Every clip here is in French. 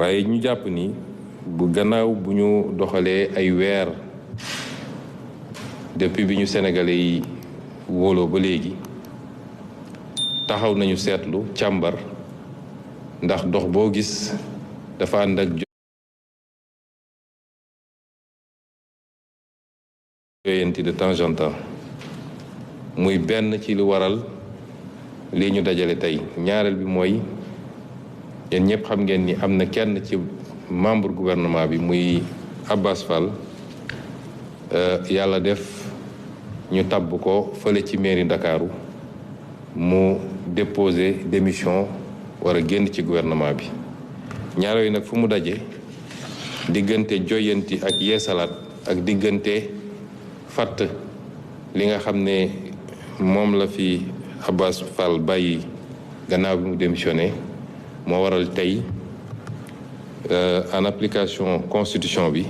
waaye ñu jàpp ni bu gannaaw bu ñu doxalee ay weer depuis bi ñu Sénégalais yi wóoloo ba léegi taxaw nañu seetlu càmbar ndax dox boo gis dafa ànd ak joyanti de temps en temps muy benn ci lu waral lii ñu dajale tey. ñaareel bi mooy yéen ñëpp xam ngeen ni am na kenn ci membre gouvernement bi muy Abbas Fall yàlla def ñu tabb ko fële ci mairie Ndakaaru mu déposé démission war a génn ci gouvernement bi. ñaar yooyu nag fu mu daje diggante joyanti ak yeesalaat ak diggante fatt li nga xam ne moom la fi Abbas Fall bàyyi gannaaw bi mu démissionné moo waral tey en application constitution bi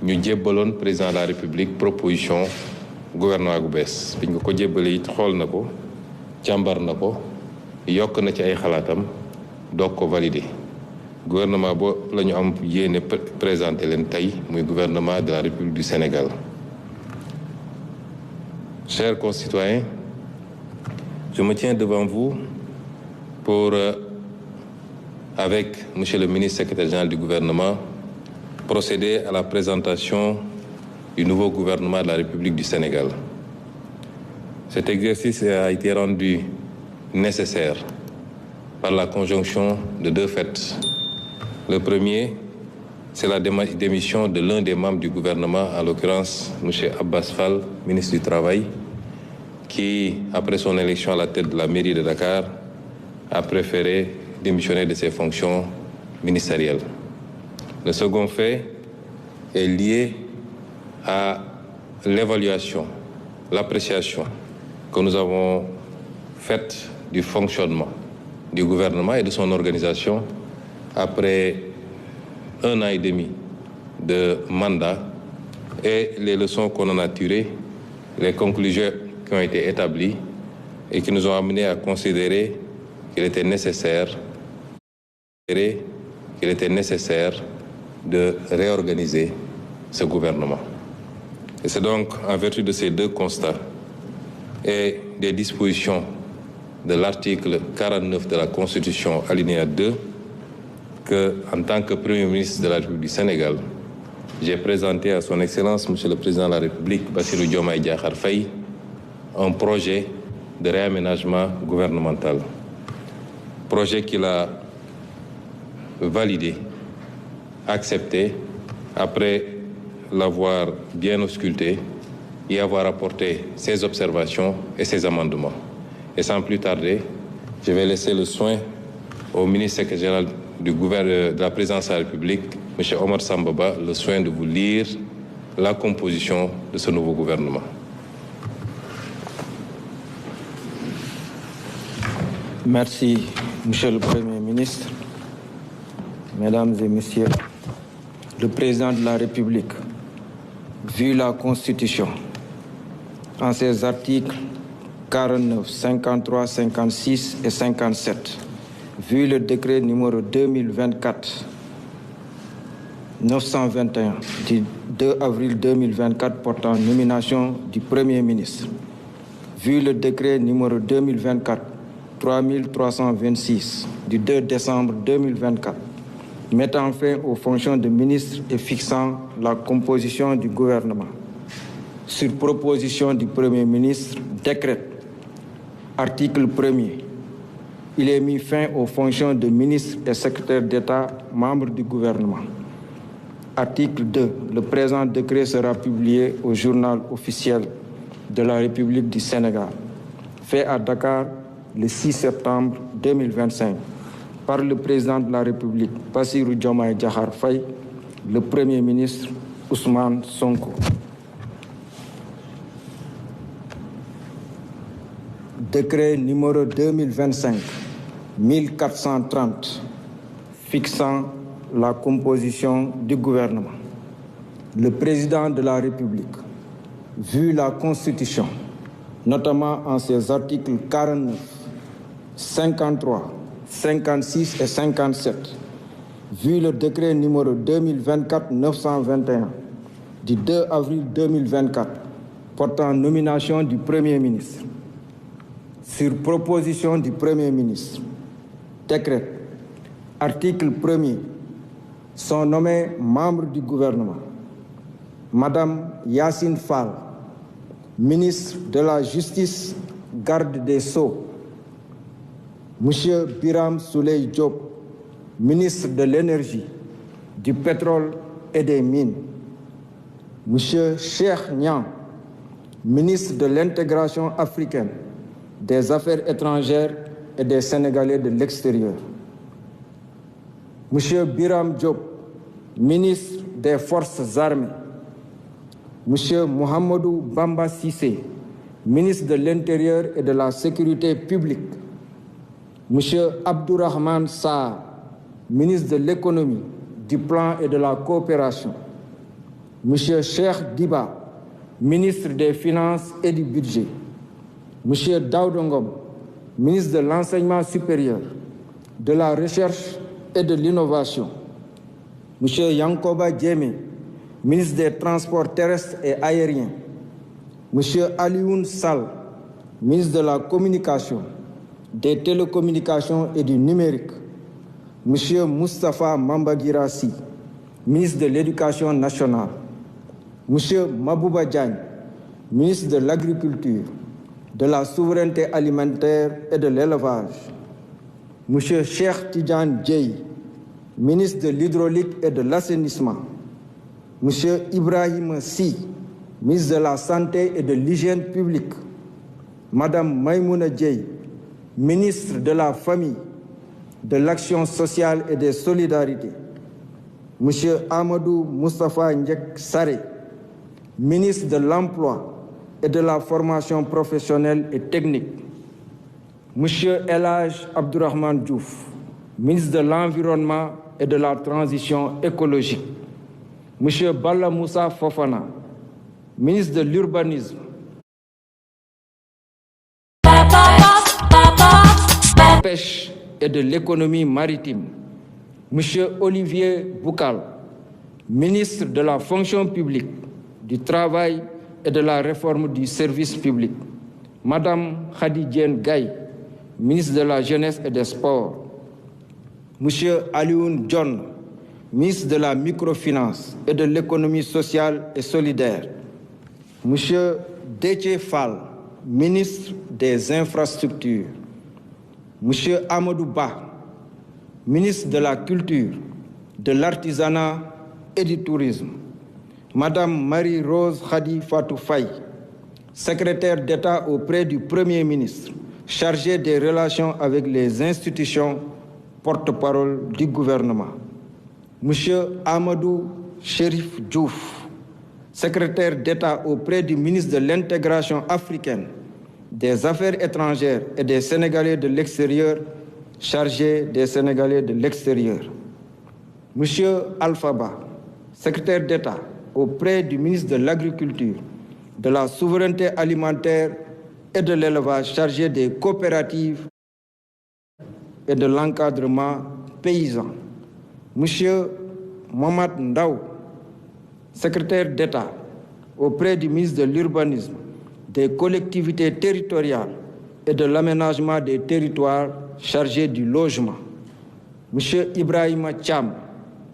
ñu jébbaloon président de la république proposition gouvernement gu bees. biñ ko jébbalee it xool na ko càmbar na ko yokk na ci ay xalaatam doog ko validé. gouvernement bo la ñu am yéene présenté leen tey muy gouvernement de la république du Sénégal. Chers concitoyens, je me tiens devant vous pour, avec Monsieur le ministre secrétaire général du gouvernement, procéder à la présentation du nouveau gouvernement de la République du Sénégal. Cet exercice a été rendu nécessaire par la conjonction de deux faits. Le premier, c'est la démission de l'un des membres du gouvernement, en l'occurrence M. Abbas Fall, ministre du Travail, qui, après son élection à la tête de la mairie de Dakar, a préféré démissionner de ses fonctions ministérielles. Le second fait est lié à l'évaluation, l'appréciation que nous avons faite du fonctionnement du gouvernement et de son organisation après 1 an et demi de mandat et les leçons qu'on en a tirées, les conclusions qui ont été établies et qui nous ont amenés à considérer qu'il était nécessaire de réorganiser ce gouvernement. Et c'est donc en vertu de ces deux constats et des dispositions de l'article 49 de la Constitution, alinéa 2, que, en tant que Premier ministre de la République du Sénégal, j'ai présenté à son Excellence, Monsieur le Président de la République, Bassirou Diomaye Diakhar Faye, un projet de réaménagement gouvernemental. Projet qu'il a validé, accepté, après l'avoir bien ausculté et avoir apporté ses observations et ses amendements. Et sans plus tarder, je vais laisser le soin au ministre secrétaire général de la présidence de la République, M. Omar Sambaba, le soin de vous lire la composition de ce nouveau gouvernement. Merci, Monsieur le Premier ministre. Mesdames et Messieurs, le Président de la République, vu la Constitution, en ses articles 49, 53, 56 et 57, vu le décret numéro 2024-921 du 2 avril 2024 portant nomination du Premier ministre, vu le décret numéro 2024-3326 du 2 décembre 2024 mettant fin aux fonctions de ministre et fixant la composition du gouvernement, sur proposition du Premier ministre, décrète, article 1er, il est mis fin aux fonctions de ministre et secrétaire d'État, membre du gouvernement. Article 2. Le présent décret sera publié au journal officiel de la République du Sénégal, fait à Dakar le 6 septembre 2025, par le président de la République, Bassirou Diomaye Diakhar Faye, le Premier ministre Ousmane Sonko. Décret numéro 2025-1430 fixant la composition du gouvernement. Le président de la République, vu la Constitution, notamment en ses articles 49, 53, 56 et 57, vu le décret numéro 2024-921 du 2 avril 2024 portant nomination du Premier ministre. Sur proposition du Premier ministre, décret, article 1er, sont nommés membres du gouvernement Madame Yacine Fall, ministre de la Justice, garde des Sceaux, Monsieur Biram Souleye Diop, ministre de l'Énergie, du Pétrole et des Mines, Monsieur Cheikh Niang, ministre de l'Intégration africaine, des Affaires étrangères et des Sénégalais de l'extérieur, Monsieur Biram Diop, ministre des Forces armées, Monsieur Mohamedou Bamba Sissé, ministre de l'Intérieur et de la Sécurité publique, Monsieur Abdourahmane Sarr, ministre de l'Économie, du Plan et de la Coopération, Monsieur Cheikh Diba, ministre des Finances et du Budget, Monsieur Daouda Ngom, ministre de l'Enseignement supérieur, de la Recherche et de l'Innovation, Monsieur Yankoba Diémé, ministre des Transports terrestres et aériens, Monsieur Alioune Sall, ministre de la Communication, des Télécommunications et du Numérique, Monsieur Moustapha Mambagirassi, ministre de l'Éducation nationale, Monsieur Mabouba Diagne, ministre de l'Agriculture, de la Souveraineté alimentaire et de l'Élevage, Monsieur Cheikh Tidiane Dièye, ministre de l'Hydraulique et de l'Assainissement, Monsieur Ibrahim Sy, ministre de la Santé et de l'Hygiène publique, Madame Maïmouna Dièye, ministre de la Famille, de l'Action sociale et des Solidarités, Monsieur Amadou Moustapha Ndiek Saré, ministre de l'Emploi et de la Formation professionnelle et technique, Monsieur El Hadj Abdourahmane Diouf, ministre de l'Environnement et de la Transition écologique, Monsieur Balla Moussa Fofana, ministre de l'Urbanisme, Pêche et de l'Économie maritime, Monsieur Olivier Boukal, ministre de la Fonction publique, du Travail et de la Réforme du service public, Madame Khady Diène Gaye, ministre de la Jeunesse et des Sports, Monsieur Alioune John, ministre de la Microfinance et de l'Économie sociale et solidaire, Monsieur Déthié Fall, ministre des Infrastructures, Monsieur Amadou Ba, ministre de la Culture, de l'Artisanat et du Tourisme, Madame Marie-Rose Khady Fatou Faye, secrétaire d'État auprès du Premier ministre, chargée des relations avec les institutions, porte-parole du gouvernement, Monsieur Amadou Chérif Diouf, secrétaire d'État auprès du ministre de l'Intégration africaine, des Affaires étrangères et des Sénégalais de l'extérieur, chargé des Sénégalais de l'extérieur, Monsieur Alpha Ba, secrétaire d'État auprès du ministre de l'Agriculture, de la Souveraineté alimentaire et de l'Élevage, chargé des coopératives et de l'encadrement paysan, Monsieur Mohamed Ndaw, secrétaire d'État auprès du ministre de l'Urbanisme, des collectivités territoriales et de l'aménagement des territoires, chargé du logement, Monsieur Ibrahima Thiam,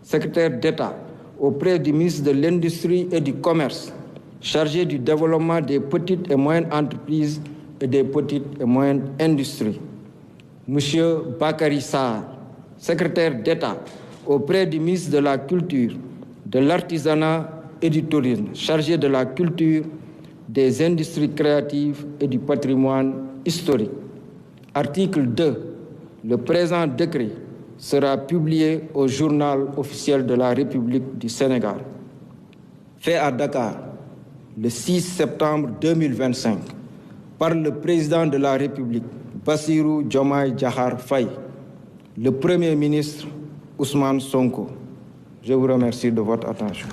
secrétaire d'État auprès du ministre de l'Industrie et du Commerce, chargé du développement des petites et moyennes entreprises et des petites et moyennes industries, Monsieur Bakary Sarr, secrétaire d'État auprès du ministre de la Culture, de l'Artisanat et du Tourisme, chargé de la culture, des industries créatives et du patrimoine historique. Article 2. Le présent décret sera publié au journal officiel de la République du Sénégal. Fait à Dakar, le 6 septembre 2025, par le président de la République, Bassirou Diomaye Diakhar Faye, le Premier ministre Ousmane Sonko. Je vous remercie de votre attention.